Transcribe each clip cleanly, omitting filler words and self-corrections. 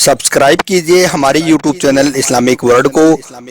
Subscribe कीजिए हमारे YouTube channel Islamic world को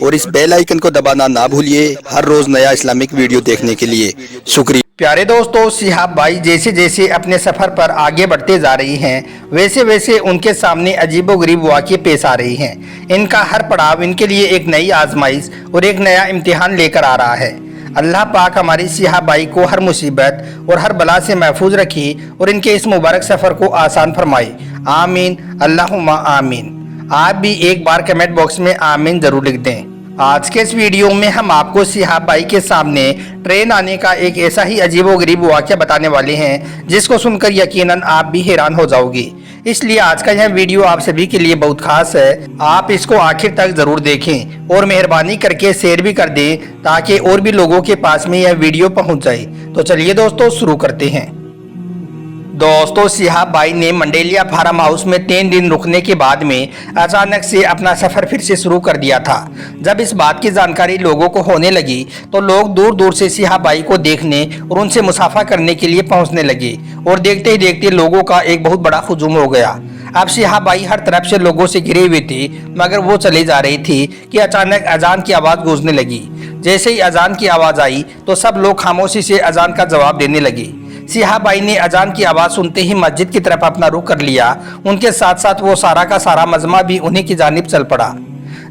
और इस बेल आइकन को दबाना ना भूलिए हर रोज नया इस्लामिक वीडियो देखने के लिए। शुक्रिया। प्यारे दोस्तों, सिहाब भाई जैसे जैसे अपने सफ़र पर आगे बढ़ते जा रही हैं वैसे वैसे उनके सामने अजीबोगरीब वाक़ये पेश आ रही हैं। इनका हर पड़ाव इनके लिए एक नई आजमाइश और एक नया इम्तिहान लेकर आ रहा है। अल्लाह पाक हमारी सिहाब भाई को हर मुसीबत और हर बला से महफूज रखे और इनके इस मुबारक सफ़र को आसान फरमाए। आमीन अल्लाहुम्मा आमीन। आप भी एक बार कमेंट बॉक्स में आमीन ज़रूर लिख दें। आज के इस वीडियो में हम आपको सिहाब भाई के सामने ट्रेन आने का एक ऐसा ही अजीबोगरीब वाक़या बताने वाले हैं जिसको सुनकर यकीनन आप भी हैरान हो जाओगे। इसलिए आज का यह वीडियो आप सभी के लिए बहुत खास है। आप इसको आखिर तक जरूर देखें और मेहरबानी करके शेयर भी कर दें ताकि और भी लोगों के पास में यह वीडियो पहुंच जाए। तो चलिए दोस्तों शुरू करते हैं। दोस्तों, सिहाब भाई ने मंडेलिया फार्म हाउस में 3 दिन रुकने के बाद में अचानक से अपना सफ़र फिर से शुरू कर दिया था। जब इस बात की जानकारी लोगों को होने लगी तो लोग दूर दूर से सिहाब भाई को देखने और उनसे मुसाफा करने के लिए पहुंचने लगे और देखते ही देखते लोगों का एक बहुत बड़ा हुजूम हो गया। अब सिहाब भाई हर तरफ से लोगों से घिरे हुए थे मगर वो चले जा रही थी कि अचानक अजान की आवाज़ गूंजने लगी। जैसे ही अजान की आवाज़ आई तो सब लोग खामोशी से अजान का जवाब देने लगे। सिहाब भाई ने अजान की आवाज़ सुनते ही मस्जिद की तरफ अपना रुख कर लिया। उनके साथ साथ वो सारा का सारा मजमा भी उन्हीं की जानिब चल पड़ा।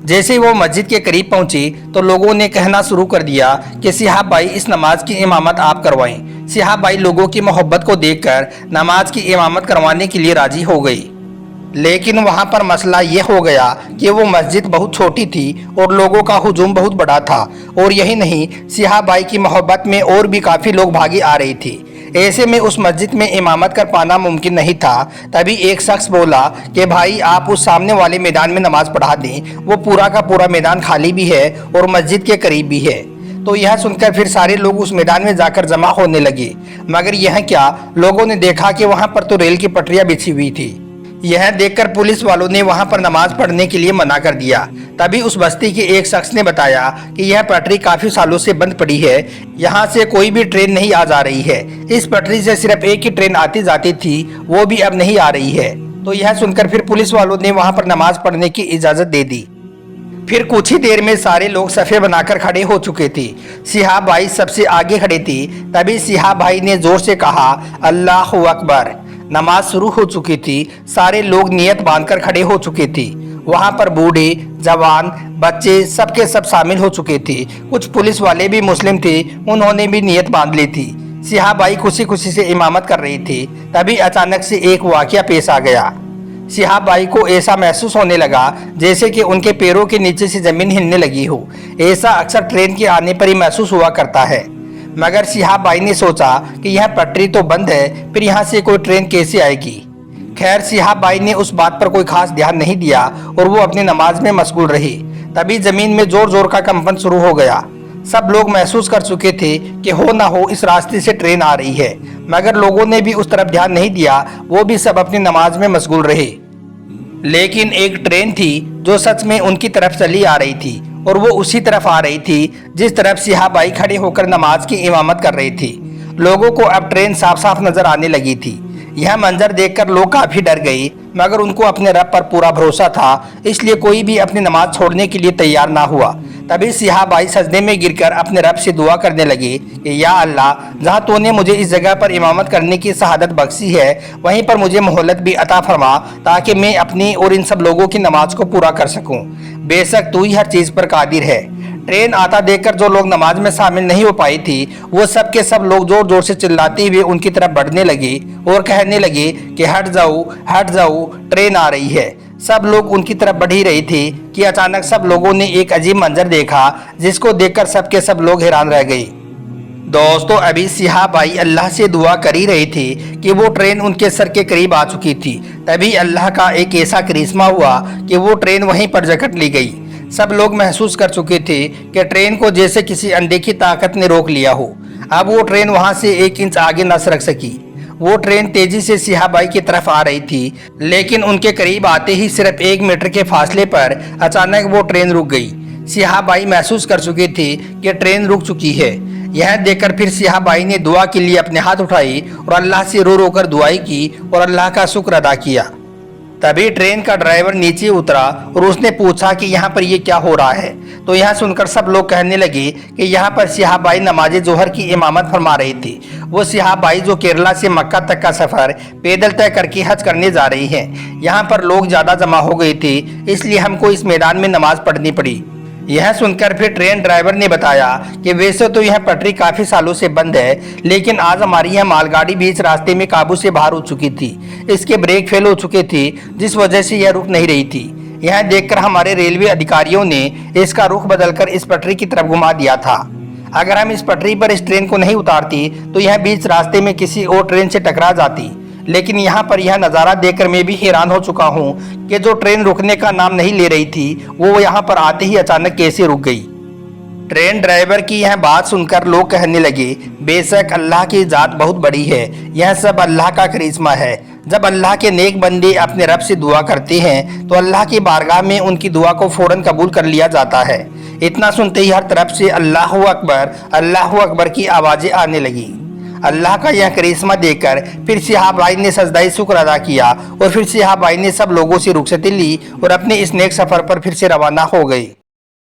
जैसे ही वो मस्जिद के करीब पहुंची तो लोगों ने कहना शुरू कर दिया कि सिहाब भाई इस नमाज की इमामत आप करवाएं। सिहाब भाई लोगों की मोहब्बत को देखकर नमाज की इमामत करवाने के लिए राजी हो गई। लेकिन वहाँ पर मसला ये हो गया कि वो मस्जिद बहुत छोटी थी और लोगों का हुजूम बहुत बड़ा था। और यही नहीं, सिहाब भाई की मोहब्बत में और भी काफ़ी लोग भागी आ रही थी। ऐसे में उस मस्जिद में इमामत कर पाना मुमकिन नहीं था। तभी एक शख्स बोला कि भाई आप उस सामने वाले मैदान में नमाज पढ़ा दें, वो पूरा का पूरा मैदान खाली भी है और मस्जिद के करीब भी है। तो यह सुनकर फिर सारे लोग उस मैदान में जाकर जमा होने लगे। मगर यह क्या, लोगों ने देखा कि वहाँ पर तो रेल की पटरियाँ बिछी हुई थी। यह देखकर पुलिस वालों ने वहां पर नमाज पढ़ने के लिए मना कर दिया। तभी उस बस्ती के एक शख्स ने बताया कि यह पटरी काफी सालों से बंद पड़ी है, यहाँ से कोई भी ट्रेन नहीं आ जा रही है। इस पटरी से सिर्फ एक ही ट्रेन आती जाती थी, वो भी अब नहीं आ रही है। तो यह सुनकर फिर पुलिस वालों ने वहां पर नमाज पढ़ने की इजाजत दे दी। फिर कुछ ही देर में सारे लोग सफ़े बनाकर खड़े हो चुके थे। सिहाब भाई सबसे आगे खड़े थे। तभी सिहाब भाई ने जोर से कहा अल्लाहु अकबर। नमाज शुरू हो चुकी थी। सारे लोग नियत बांधकर खड़े हो चुके थे। वहां पर बूढ़े, जवान, बच्चे सबके सब शामिल हो चुके थे। कुछ पुलिस वाले भी मुस्लिम थे, उन्होंने भी नियत बांध ली थी। सिहाब भाई खुशी खुशी से इमामत कर रही थी। तभी अचानक से एक वाकया पेश आ गया। सिहाब भाई को ऐसा महसूस होने लगा जैसे कि उनके पैरों के नीचे से जमीन हिलने लगी हो। ऐसा अक्सर ट्रेन के आने पर ही महसूस हुआ करता है। मगर सिहाब भाई ने सोचा कि यह पटरी तो बंद है, फिर यहाँ से कोई ट्रेन कैसे आएगी। खैर, सिहाब भाई ने उस बात पर कोई खास ध्यान नहीं दिया और वो अपनी नमाज में मशगूल रही। तभी जमीन में जोर जोर का कंपन शुरू हो गया। सब लोग महसूस कर चुके थे कि हो ना हो इस रास्ते से ट्रेन आ रही है, मगर लोगों ने भी उस तरफ ध्यान नहीं दिया। वो भी सब अपनी नमाज में मशगूल रहे। लेकिन एक ट्रेन थी जो सच में उनकी तरफ चली आ रही थी और वो उसी तरफ आ रही थी जिस तरफ सिहाब भाई खड़े होकर नमाज की इमामत कर रही थी। लोगों को अब ट्रेन साफ साफ नजर आने लगी थी। यह मंजर देखकर लोग काफी डर गए, मगर उनको अपने रब पर पूरा भरोसा था, इसलिए कोई भी अपनी नमाज छोड़ने के लिए तैयार ना हुआ। तभी सिहाब भाई सजदे में गिरकर अपने रब से दुआ करने लगे कि या अल्लाह, जहाँ तूने मुझे इस जगह पर इमामत करने की शहादत बख्शी है वहीं पर मुझे मोहलत भी अता फरमा ताकि मैं अपनी और इन सब लोगों की नमाज को पूरा कर सकूं। बेशक तू ही हर चीज़ पर कादिर है। ट्रेन आता देखकर जो लोग नमाज में शामिल नहीं हो पाई थी वो सब के सब लोग जोर जोर से चिल्लाते हुए उनकी तरफ बढ़ने लगे और कहने लगे कि हट जाओ, ट्रेन आ रही है। सब लोग उनकी तरफ बढ़ ही रहे थे कि अचानक सब लोगों ने एक अजीब मंजर देखा जिसको देखकर सब के सब लोग हैरान रह गए। दोस्तों, अभी सिहाब भाई अल्लाह से दुआ कर ही रहे थे कि वो ट्रेन उनके सर के करीब आ चुकी थी। तभी अल्लाह का एक ऐसा करिश्मा हुआ कि वो ट्रेन वहीं पर जकड़ ली गई। सब लोग महसूस कर चुके थे कि ट्रेन को जैसे किसी अनदेखी ताकत ने रोक लिया हो। अब वो ट्रेन वहां से 1 इंच आगे न सरक सकी। वो ट्रेन तेजी से सिहाब भाई की तरफ आ रही थी, लेकिन उनके करीब आते ही सिर्फ 1 मीटर के फासले पर अचानक वो ट्रेन रुक गई। सिहाब भाई महसूस कर चुके थे कि ट्रेन रुक चुकी है। यह देखकर फिर सिहाब भाई ने दुआ के लिए अपने हाथ उठाए और अल्लाह से रो रो कर दुआई की और अल्लाह का शुक्र अदा किया। तभी ट्रेन का ड्राइवर नीचे उतरा और उसने पूछा कि यहाँ पर ये क्या हो रहा है। तो यह सुनकर सब लोग कहने लगे कि यहाँ पर सिहाब भाई नमाज जोहर की इमामत फरमा रहे थे। वो सिहाब भाई जो केरला से मक्का तक का सफ़र पैदल तय करके हज करने जा रहे हैं। यहाँ पर लोग ज़्यादा जमा हो गए थे, इसलिए हमको इस मैदान में नमाज पढ़नी पड़ी। यह सुनकर फिर ट्रेन ड्राइवर ने बताया कि वैसे तो यह पटरी काफ़ी सालों से बंद है, लेकिन आज हमारी यह मालगाड़ी भी इस रास्ते में काबू से बाहर हो चुकी थी। इसके ब्रेक फेल हो चुके थे, जिस वजह से यह रुक नहीं रही थी। यह देखकर हमारे रेलवे अधिकारियों ने इसका रुख बदलकर इस पटरी की तरफ घुमा दिया था। अगर हम इस पटरी पर इस ट्रेन को नहीं उतारती तो यह बीच रास्ते में किसी और ट्रेन से टकरा जाती। लेकिन यहाँ पर यह नज़ारा देखकर मैं भी हैरान हो चुका हूँ कि जो ट्रेन रुकने का नाम नहीं ले रही थी वो यहाँ पर आते ही अचानक कैसे रुक गई। ट्रेन ड्राइवर की यह बात सुनकर लोग कहने लगे, बेशक अल्लाह की ज़ात बहुत बड़ी है, यह सब अल्लाह का करिश्मा है। जब अल्लाह के नेक बंदे अपने रब से दुआ करते हैं तो अल्लाह की बारगाह में उनकी दुआ को फ़ौरन कबूल कर लिया जाता है। इतना सुनते ही हर तरफ से अल्लाह अकबर की आवाज़ें आने लगी। अल्लाह का यह करिश्मा देखकर फिर सिहाब भाई ने सजदाई शुक्र अदा किया और फिर सिहाब भाई ने सब लोगों से रुखसती ली और अपने इस नेक सफ़र पर फिर से रवाना हो गए।